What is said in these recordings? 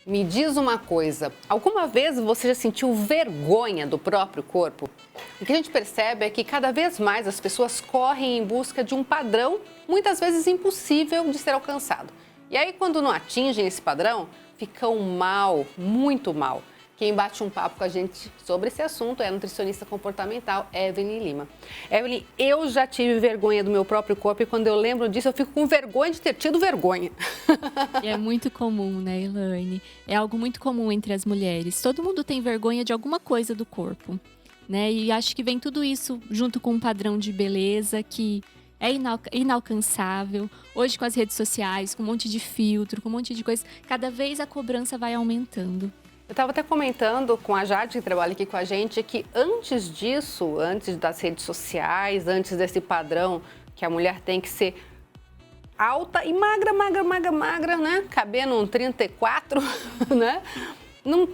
Me diz uma coisa, alguma vez você já sentiu vergonha do próprio corpo? O que a gente percebe é que cada vez mais as pessoas correm em busca de um padrão, muitas vezes impossível de ser alcançado. E aí, quando não atingem esse padrão, ficam mal, muito mal. Quem bate um papo com a gente sobre esse assunto é a nutricionista comportamental Evelyn Lima. Evelyn, eu já tive vergonha do meu próprio corpo e quando eu lembro disso eu fico com vergonha de ter tido vergonha. E é muito comum, né, Elaine? É algo muito comum entre as mulheres. Todo mundo tem vergonha de alguma coisa do corpo, né? E acho que vem tudo isso junto com um padrão de beleza que é inalcançável. Hoje com as redes sociais, com um monte de filtro, com um monte de coisa, cada vez a cobrança vai aumentando. Eu estava até comentando com a Jade, que trabalha aqui com a gente, que antes disso, antes das redes sociais, antes desse padrão que a mulher tem que ser alta e magra, magra, magra, magra, né? Caber num 34, né? Não,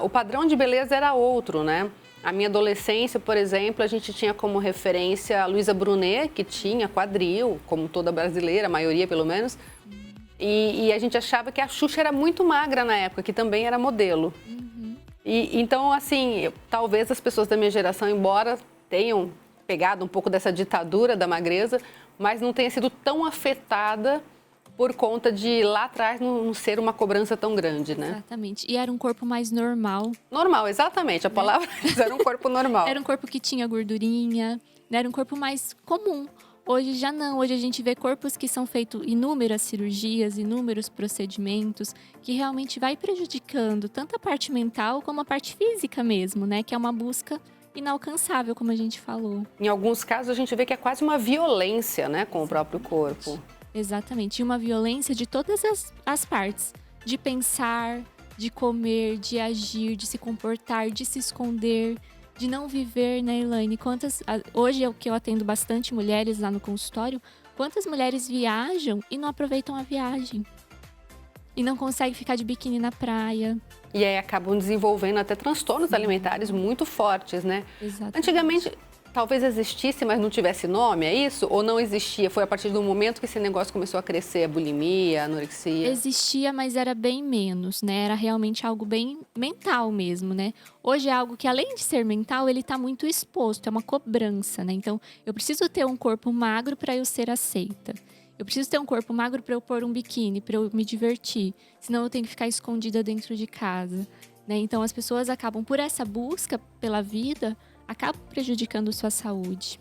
o padrão de beleza era outro, né? A minha adolescência, por exemplo, a gente tinha como referência a Luísa Brunet, que tinha quadril, como toda brasileira, a maioria pelo menos. E a gente achava que a Xuxa era muito magra na época, que também era modelo. Então, assim, talvez as pessoas da minha geração, embora tenham pegado um pouco dessa ditadura da magreza, mas não tenha sido tão afetada por conta de lá atrás não ser uma cobrança tão grande, né? Exatamente. E era um corpo mais normal. Normal, exatamente. A palavra era um corpo normal. Era um corpo que tinha gordurinha, né? Era um corpo mais comum. Hoje já não. Hoje a gente vê corpos que são feitos inúmeras cirurgias, inúmeros procedimentos, que realmente vai prejudicando tanto a parte mental como a parte física mesmo, né? Que é uma busca inalcançável, como a gente falou. Em alguns casos a gente vê que é quase uma violência, né, com o próprio corpo. Exatamente. E uma violência de todas as partes. De pensar, de comer, de agir, de se comportar, de se esconder, de não viver, né, Elaine? Hoje é o que eu atendo bastante mulheres lá no consultório. Quantas mulheres viajam e não aproveitam a viagem? E não conseguem ficar de biquíni na praia. E aí acabam desenvolvendo até transtornos alimentares muito fortes, né? Exatamente. Antigamente, talvez existisse, mas não tivesse nome, é isso? Ou não existia? Foi a partir do momento que esse negócio começou a crescer, a bulimia, a anorexia? Existia, mas era bem menos, né? Era realmente algo bem mental mesmo, né? Hoje é algo que, além de ser mental, ele tá muito exposto, é uma cobrança, né? Então, eu preciso ter um corpo magro para eu ser aceita. Eu preciso ter um corpo magro para eu pôr um biquíni, para eu me divertir. Senão eu tenho que ficar escondida dentro de casa, né? Então, as pessoas acabam, por essa busca pela vida, acabam prejudicando sua saúde.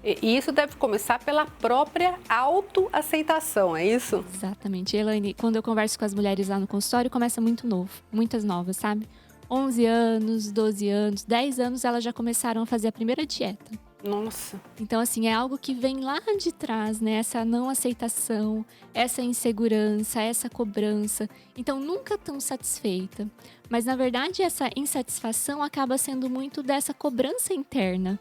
E isso deve começar pela própria autoaceitação, é isso? Exatamente. Elaine, quando eu converso com as mulheres lá no consultório, começa muito novo. Muitas novas, sabe? 11 anos, 12 anos, 10 anos, elas já começaram a fazer a primeira dieta. Nossa. Então, assim, é algo que vem lá de trás, né? Essa não aceitação, essa insegurança, essa cobrança. Então, nunca tão satisfeita. Mas, na verdade, essa insatisfação acaba sendo muito dessa cobrança interna,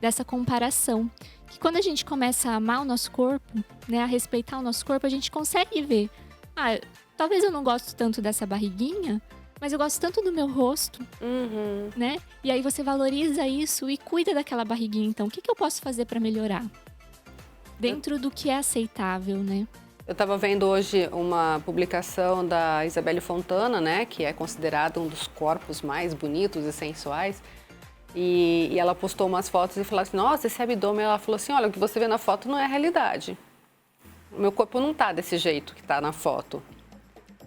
dessa comparação. Que quando a gente começa a amar o nosso corpo, né? A respeitar o nosso corpo, a gente consegue ver. Talvez eu não gosto tanto dessa barriguinha, mas eu gosto tanto do meu rosto, né? E aí você valoriza isso e cuida daquela barriguinha. Então, o que eu posso fazer para melhorar? Dentro do que é aceitável, né? Eu estava vendo hoje uma publicação da Isabelle Fontana, né? Que é considerada um dos corpos mais bonitos e sensuais. E ela postou umas fotos e falou assim, nossa, esse abdômen. Ela falou assim, olha, o que você vê na foto não é a realidade. O meu corpo não tá desse jeito que tá na foto.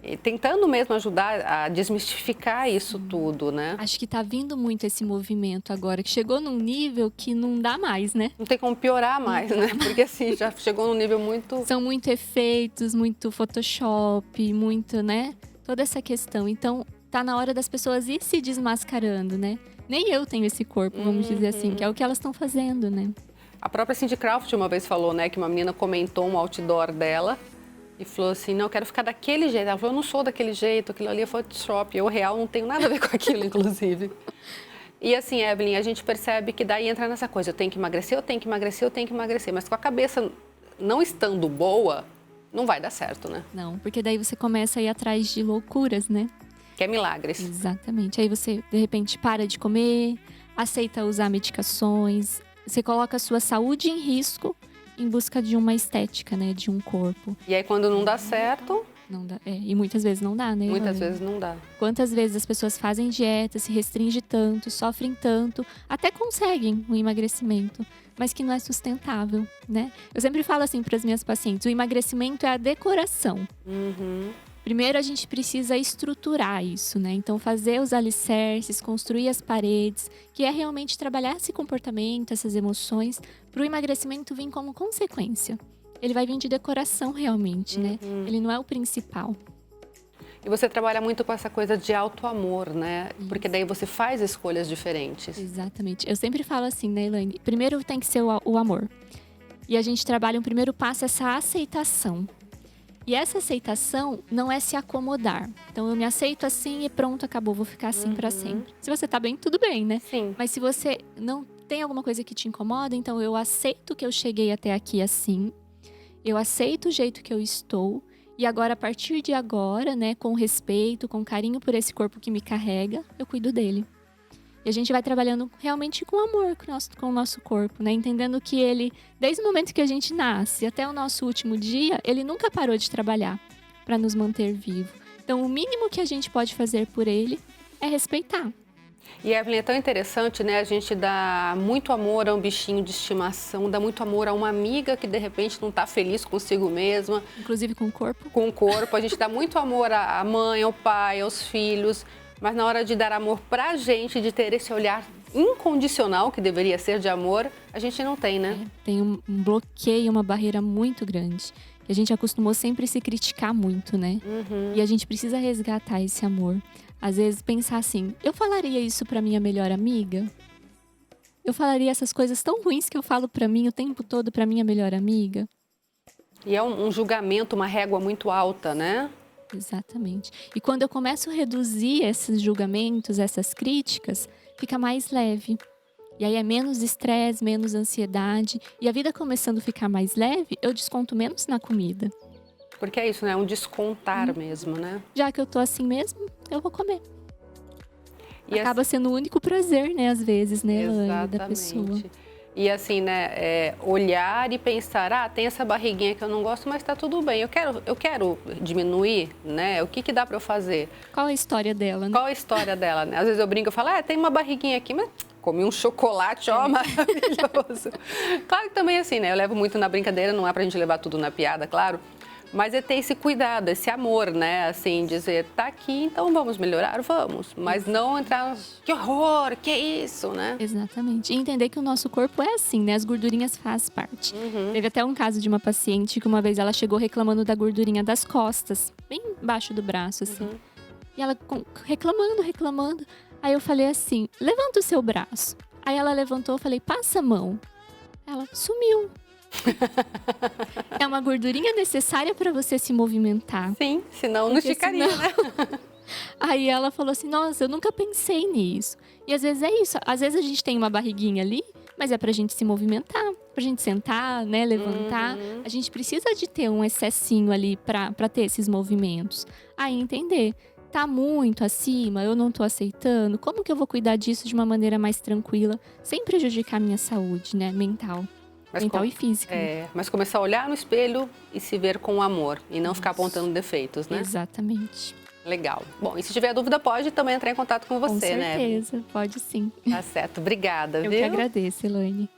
E tentando mesmo ajudar a desmistificar isso tudo, né? Acho que tá vindo muito esse movimento agora, que chegou num nível que não dá mais, né? Não tem como piorar mais, né? Porque assim, já chegou num nível muito... São muito efeitos, muito Photoshop, muito, né? Toda essa questão. Então, tá na hora das pessoas ir se desmascarando, né? Nem eu tenho esse corpo, vamos dizer assim, que é o que elas estão fazendo, né? A própria Cindy Crawford uma vez falou, né? Que uma menina comentou um outdoor dela e falou assim, não, eu quero ficar daquele jeito. Ela falou, eu não sou daquele jeito, aquilo ali é Photoshop. Eu, real, não tenho nada a ver com aquilo, inclusive. E assim, Evelyn, a gente percebe que daí entra nessa coisa, eu tenho que emagrecer, eu tenho que emagrecer, eu tenho que emagrecer. Mas com a cabeça não estando boa, não vai dar certo, né? Não, porque daí você começa a ir atrás de loucuras, né? Que é milagres. Exatamente. Aí você, de repente, para de comer, aceita usar medicações, você coloca a sua saúde em risco em busca de uma estética, né? De um corpo. E aí, quando não dá certo... Não dá. E muitas vezes não dá, né? Muitas Elaine? vezes não dá. Quantas vezes as pessoas fazem dieta, se restringem tanto, sofrem tanto, até conseguem um emagrecimento, mas que não é sustentável, né? Eu sempre falo assim para as minhas pacientes, o emagrecimento é a decoração. Primeiro a gente precisa estruturar isso, né? Então fazer os alicerces, construir as paredes, que é realmente trabalhar esse comportamento, essas emoções, para o emagrecimento vir como consequência. Ele vai vir de decoração realmente, né? Ele não é o principal. E você trabalha muito com essa coisa de auto-amor, né? Porque daí você faz escolhas diferentes. Exatamente. Eu sempre falo assim, né, Elaine? Primeiro tem que ser o amor. E a gente trabalha um primeiro passo, essa aceitação. E essa aceitação não é se acomodar. Então, eu me aceito assim e pronto, acabou, vou ficar assim para sempre. Se você tá bem, tudo bem, né? Sim. Mas se você não tem alguma coisa que te incomoda, então eu aceito que eu cheguei até aqui assim. Eu aceito o jeito que eu estou. E agora, a partir de agora, né, com respeito, com carinho por esse corpo que me carrega, eu cuido dele. E a gente vai trabalhando realmente com amor com o nosso corpo, né? Entendendo que ele, desde o momento que a gente nasce até o nosso último dia, ele nunca parou de trabalhar para nos manter vivo. Então, o mínimo que a gente pode fazer por ele é respeitar. E, Evelyn, é tão interessante, né? A gente dá muito amor a um bichinho de estimação, dá muito amor a uma amiga que, de repente, não está feliz consigo mesma. Inclusive com o corpo. Com o corpo. A gente dá muito amor à mãe, ao pai, aos filhos. Mas na hora de dar amor pra gente, de ter esse olhar incondicional, que deveria ser de amor, a gente não tem, né? Tem um bloqueio, uma barreira muito grande. A gente acostumou sempre se criticar muito, né? E a gente precisa resgatar esse amor. Às vezes pensar assim, eu falaria isso pra minha melhor amiga? Eu falaria essas coisas tão ruins que eu falo pra mim o tempo todo pra minha melhor amiga? E é um julgamento, uma régua muito alta, né? Exatamente. E quando eu começo a reduzir esses julgamentos, essas críticas, fica mais leve. E aí é menos estresse, menos ansiedade. E a vida começando a ficar mais leve, eu desconto menos na comida. Porque é isso, né? É um descontar mesmo, né? Já que eu tô assim mesmo, eu vou comer. E acaba sendo o único prazer, né, às vezes, né, Elaine, da pessoa. Exatamente. E assim, né, olhar e pensar, tem essa barriguinha que eu não gosto, mas tá tudo bem. Eu quero diminuir, né? O que dá para eu fazer? Qual a história dela, né? Qual a história dela, né? Às vezes eu brinco, eu falo, tem uma barriguinha aqui, mas comi um chocolate, maravilhoso. Claro que também assim, né? Eu levo muito na brincadeira, não é pra gente levar tudo na piada, claro. Mas é ter esse cuidado, esse amor, né? Assim, dizer, tá aqui, então vamos melhorar? Vamos. Mas não entrar, que horror, que isso, né? Exatamente. E entender que o nosso corpo é assim, né? As gordurinhas fazem parte. Teve até um caso de uma paciente que uma vez ela chegou reclamando da gordurinha das costas, bem embaixo do braço, assim. E ela reclamando. Aí eu falei assim, levanta o seu braço. Aí ela levantou, eu falei, passa a mão. Ela sumiu. É uma gordurinha necessária para você se movimentar. Sim, senão não ficaria, né? Aí ela falou assim, nossa, eu nunca pensei nisso. E às vezes é isso, às vezes a gente tem uma barriguinha ali, mas é pra gente se movimentar, pra gente sentar, né, levantar. A gente precisa de ter um excessinho ali pra ter esses movimentos. Aí entender, tá muito acima, eu não tô aceitando, como que eu vou cuidar disso de uma maneira mais tranquila, sem prejudicar a minha saúde, né, mental. Mental e física. Mas começar a olhar no espelho e se ver com amor. E não ficar apontando defeitos, né? Exatamente. Legal. Bom, e se tiver dúvida, pode também entrar em contato com você, né? Com certeza, pode sim. Tá certo. Obrigada, Eu viu? que agradeço, Elaine.